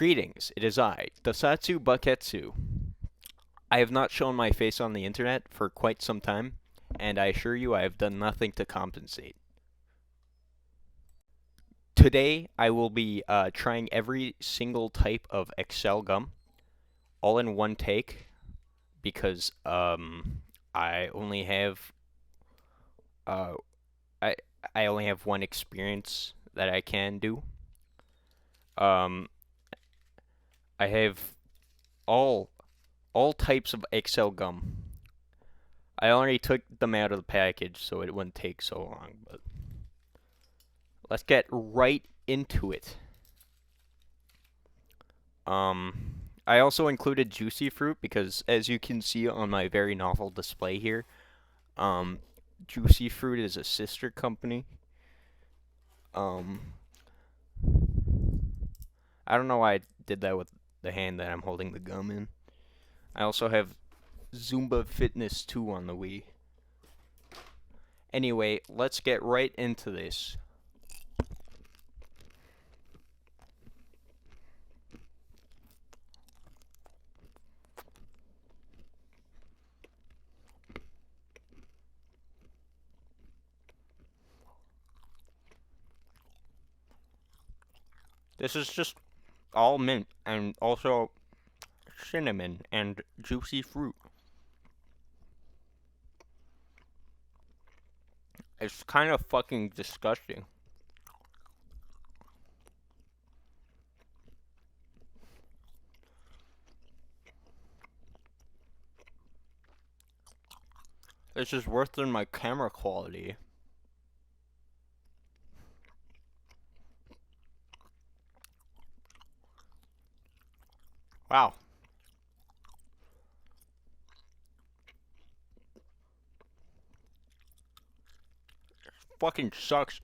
Greetings, it is I, Dosatsu Baketsu. I have not shown my face on the internet for quite some time, and I assure you I have done nothing to compensate. Today, I will be trying every single type of Excel gum, all in one take, because I only have uh, I I only have one experience that I can do. Um, I have all all types of Excel gum. I already took them out of the package, so it wouldn't take so long, but let's get right into it. I also included Juicy Fruit because, as you can see on my very novel display here, um, Juicy Fruit is a sister company. Um, I don't know why I did that with the hand that I'm holding the gum in. I also have Zumba Fitness 2 on the Wii. Anyway, let's get right into this. This is just all mint and also cinnamon and juicy fruit. It's kind of fucking disgusting. This is worse than my camera quality. Wow. Fucking sucks.